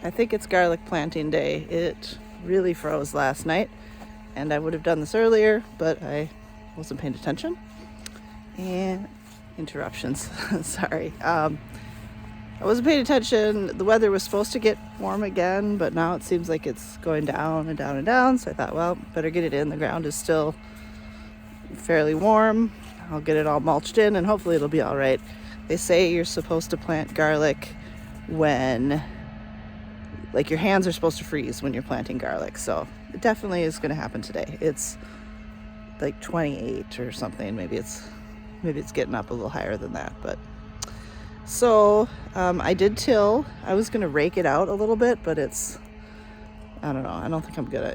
I think it's garlic planting day. It really froze last night, and I would have done this earlier, but I wasn't paying attention. And interruptions, sorry. I wasn't paying attention. The weather was supposed to get warm again, but now it seems like it's going down and down and down. So I thought, well, better get it in. The ground is still fairly warm. I'll get it all mulched in and hopefully it'll be all right. They say you're supposed to plant garlic when, like, your hands are supposed to freeze when you're planting garlic. So it definitely is going to happen today. It's like 28 or something. Maybe it's getting up a little higher than that, but so I did till. I was gonna rake it out a little bit, but I don't know, I don't think I'm gonna.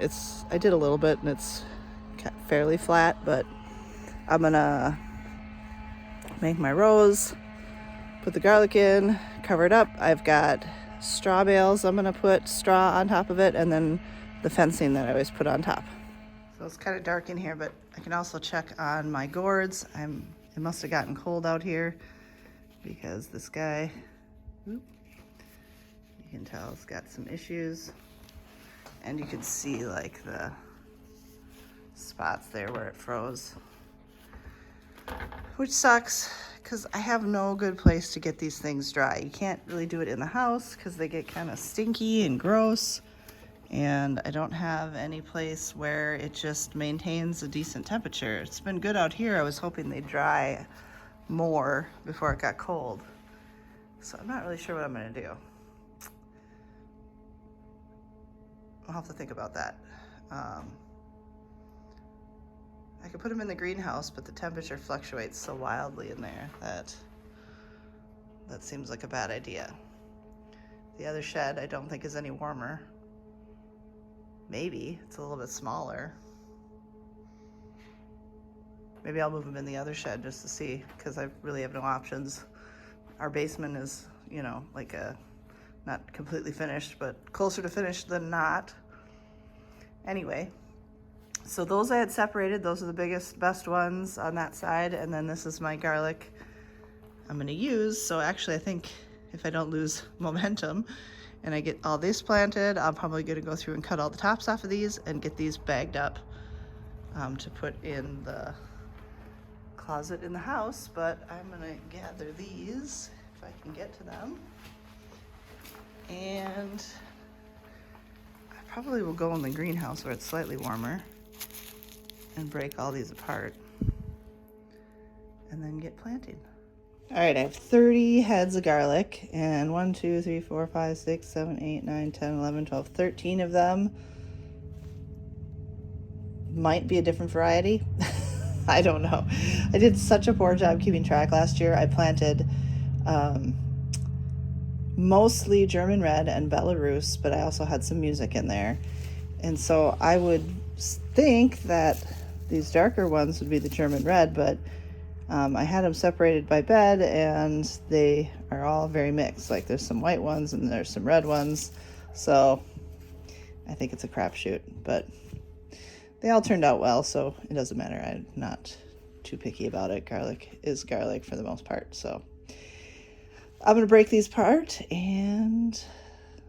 I did a little bit and it's fairly flat, but I'm gonna make my rows, put the garlic in, cover it up. I've got straw bales. I'm gonna put straw on top of it, and then the fencing that I always put on top. So it's kind of dark in here, but I can also check on my gourds. It must have gotten cold out here because this guy, you can tell, it's got some issues. And you can see like the spots there where it froze, which sucks because I have no good place to get these things dry. You can't really do it in the house because they get kind of stinky and gross. And I don't have any place where it just maintains a decent temperature. It's been good out here. I was hoping they'd dry more before it got cold. So I'm not really sure what I'm gonna do. I'll have to think about that. I could put them in the greenhouse, but the temperature fluctuates so wildly in there that seems like a bad idea. The other shed I don't think is any warmer. Maybe it's a little bit smaller. Maybe I'll move them in the other shed just to see, because I really have no options. Our basement is, like not completely finished, but closer to finished than not. Anyway, so those I had separated. Those are the best ones on that side. And then this is my garlic I'm gonna use. So actually I think if I don't lose momentum, and I get all these planted, I'm probably gonna go through and cut all the tops off of these and get these bagged up to put in the closet in the house. But I'm gonna gather these if I can get to them. And I probably will go in the greenhouse where it's slightly warmer and break all these apart and then get planting. All right, I have 30 heads of garlic, and 1, 2, 3, 4, 5, 6, 7, 8, 9, 10, 11, 12, 13 of them might be a different variety. I don't know. I did such a poor job keeping track last year. I planted mostly German Red and Belarus, but I also had some music in there. And so I would think that these darker ones would be the German Red, but I had them separated by bed, and they are all very mixed. Like, there's some white ones and there's some red ones. So I think it's a crapshoot, but they all turned out well, so it doesn't matter. I'm not too picky about it. Garlic is garlic for the most part. So I'm going to break these apart and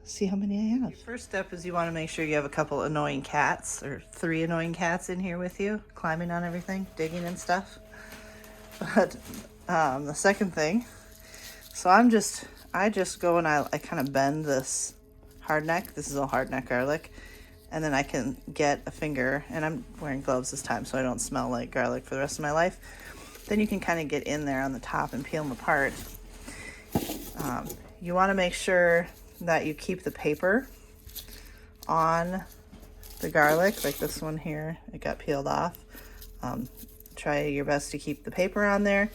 see how many I have. First step is you want to make sure you have a couple annoying cats, or 3 annoying cats in here with you, climbing on everything, digging and stuff. But the second thing, so I just go and I kind of bend this hardneck. This is all hardneck garlic. And then I can get a finger, and I'm wearing gloves this time so I don't smell like garlic for the rest of my life. Then you can kind of get in there on the top and peel them apart. You want to make sure that you keep the paper on the garlic, like this one here, it got peeled off. Try your best to keep the paper on there,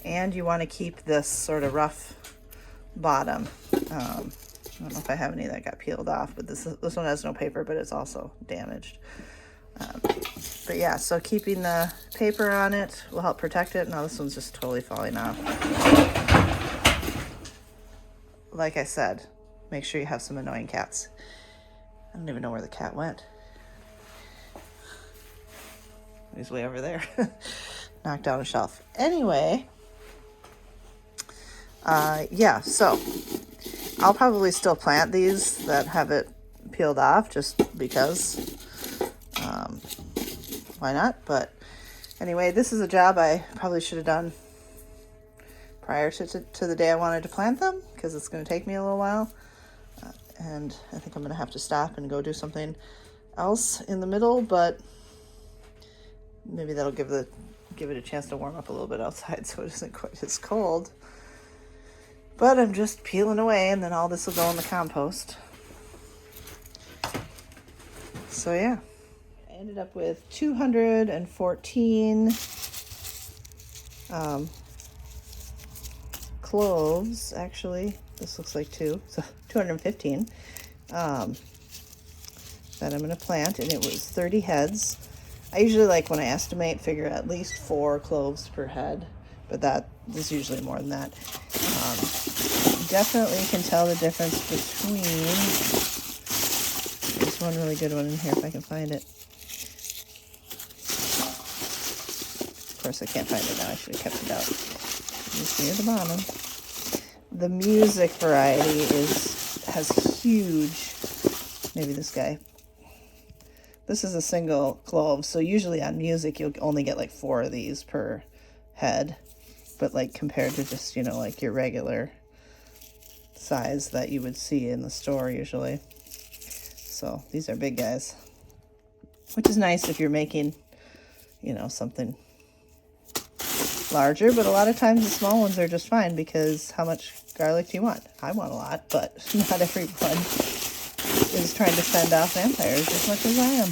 and you want to keep this sort of rough bottom. I don't know if I have any that got peeled off, but this one has no paper, but it's also damaged. But yeah, so keeping the paper on it will help protect it. Now this one's just totally falling off. Like I said, make sure you have some annoying cats. I don't even know where the cat went. He's way over there. Knocked down a shelf. Anyway, yeah, so I'll probably still plant these that have it peeled off just because. Why not? But anyway, this is a job I probably should have done prior to the day I wanted to plant them, because it's going to take me a little while. And I think I'm going to have to stop and go do something else in the middle, but maybe that'll give it a chance to warm up a little bit outside so it isn't quite as cold. But I'm just peeling away, and then all this will go in the compost. So yeah, I ended up with 214 cloves. Actually, this looks like 2, so 215 that I'm going to plant, and it was 30 heads. I usually, like, when I estimate, figure at least 4 cloves per head, but that is usually more than that. Definitely can tell the difference between, there's one really good one in here if I can find it. Of course I can't find it now, I should have kept it out. It's near the bottom. The music variety has huge, maybe this guy. This is a single clove, so usually on music you'll only get like 4 of these per head, but like compared to just, like your regular size that you would see in the store usually. So these are big guys, which is nice if you're making, something larger, but a lot of times the small ones are just fine, because how much garlic do you want? I want a lot, but not everyone is trying to fend off vampires as much as I am.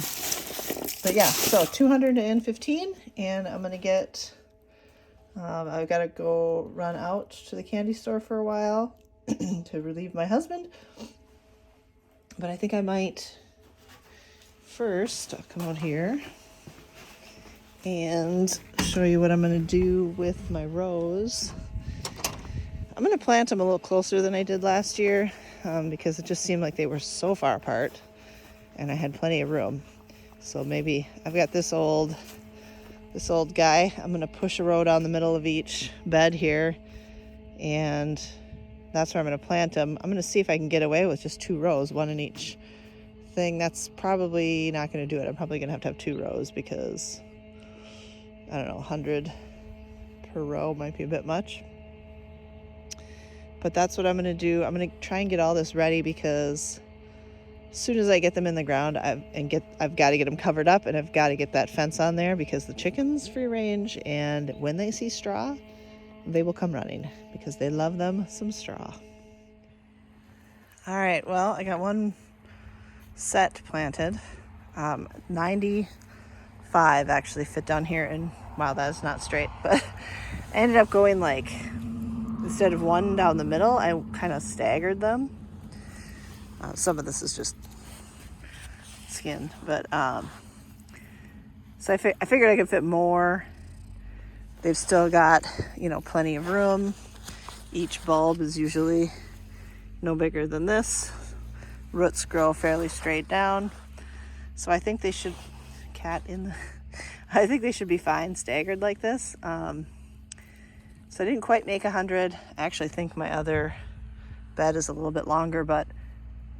But yeah, so 215, and I'm gonna get, I've got to go run out to the candy store for a while to relieve my husband. But I think I might first, I'll come out here and show you what I'm going to do with my rose. I'm going to plant them a little closer than I did last year, because it just seemed like they were so far apart and I had plenty of room. So maybe I've got this old guy. I'm going to push a row down the middle of each bed here, and that's where I'm going to plant them. I'm going to see if I can get away with just 2 rows, one in each thing. That's probably not going to do it. I'm probably going to have 2 rows, because I don't know, 100 per row might be a bit much. But that's what I'm going to do. I'm going to try and get all this ready, because as soon as I get them in the ground, I've got to get them covered up, and I've got to get that fence on there, because the chickens free range, and when they see straw, they will come running, because they love them some straw. All right, well, I got one set planted. 95 actually fit down here, and wow, that is not straight, but I ended up going, like, instead of one down the middle, I kind of staggered them. Some of this is just skin, but so I figured I could fit more. They've still got, plenty of room. Each bulb is usually no bigger than this. Roots grow fairly straight down. So I think they should, I think they should be fine staggered like this. So I didn't quite make 100. I actually think my other bed is a little bit longer, but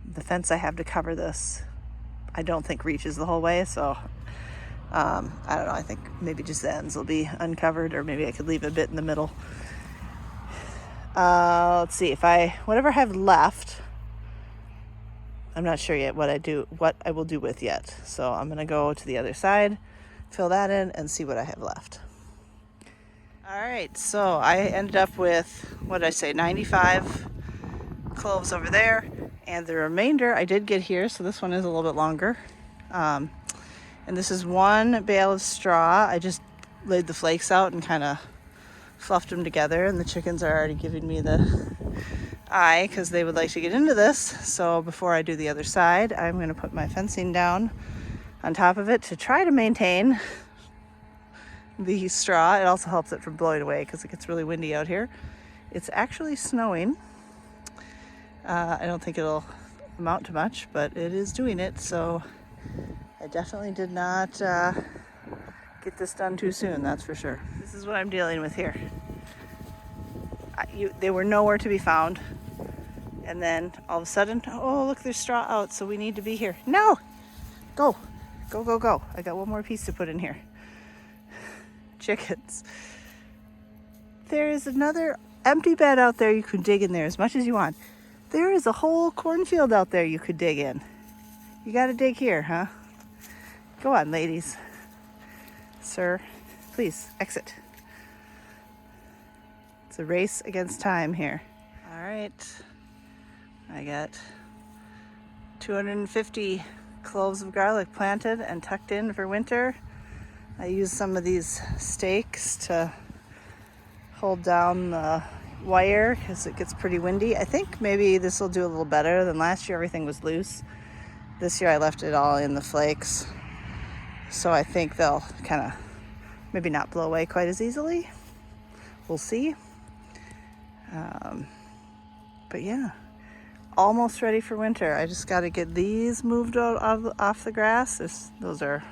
the fence I have to cover this, I don't think reaches the whole way. So I don't know, I think maybe just the ends will be uncovered, or maybe I could leave a bit in the middle. Let's see, whatever I have left, I'm not sure yet what I will do with yet. So I'm going to go to the other side, fill that in, and see what I have left. All right, so I ended up with, 95 cloves over there, and the remainder I did get here, so this one is a little bit longer. And this is 1 bale of straw. I just laid the flakes out and kind of fluffed them together, and the chickens are already giving me the eye because they would like to get into this. So before I do the other side, I'm going to put my fencing down on top of it to try to maintain the straw. It also helps it from blowing away because it gets really windy out here. It's actually snowing. I don't think it'll amount to much, but it is doing it, so I definitely did not get this done too soon, that's for sure. This is what I'm dealing with here. They were nowhere to be found. And then all of a sudden, oh, look, there's straw out, so we need to be here. No! Go. Go, go, go. I got one more piece to put in here. Chickens. There is another empty bed out there you could dig in there as much as you want. There is a whole cornfield out there you could dig in. You gotta dig here, huh? Go on, ladies. Sir, please, exit. It's a race against time here. All right. I got 250 cloves of garlic planted and tucked in for winter. I used some of these stakes to hold down the wire because it gets pretty windy. I think maybe this will do a little better than last year. Everything was loose. This year I left it all in the flakes. So I think they'll kind of maybe not blow away quite as easily. We'll see. But yeah, almost ready for winter. I just got to get these moved off the grass. Those are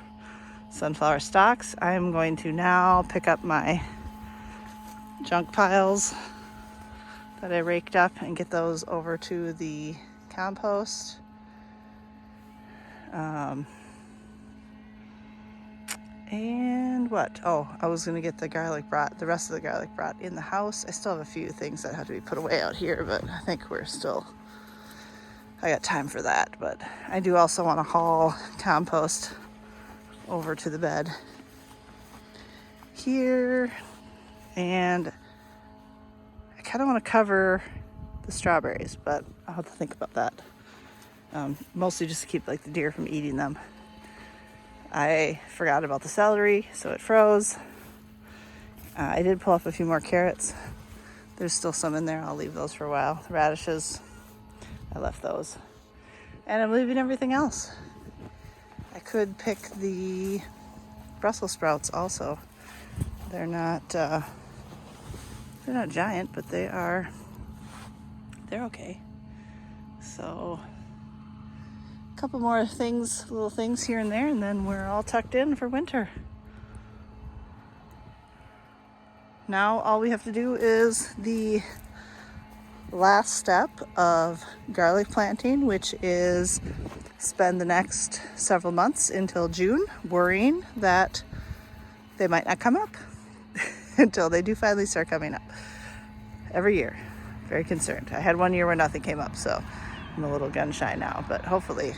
sunflower stalks. I'm going to now pick up my junk piles that I raked up and get those over to the compost. And what? Oh, I was going to get the rest of the garlic brought in the house. I still have a few things that have to be put away out here, but I think I got time for that. But I do also want to haul compost over to the bed here. And I kind of want to cover the strawberries, but I'll have to think about that. Mostly just to keep like the deer from eating them. I forgot about the celery, so it froze. I did pull up a few more carrots. There's still some in there. I'll leave those for a while. The radishes, I left those. And I'm leaving everything else. I could pick the Brussels sprouts also. They're not giant, but they're okay. So couple more little things here and there, and then we're all tucked in for winter. Now all we have to do is the last step of garlic planting, which is spend the next several months until June worrying that they might not come up until they do finally start coming up. Every year, very concerned. I had one year where nothing came up, so I'm a little gun shy now, but hopefully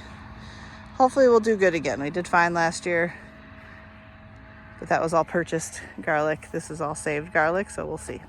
we'll do good again. We did fine last year, but that was all purchased garlic. This is all saved garlic, so we'll see.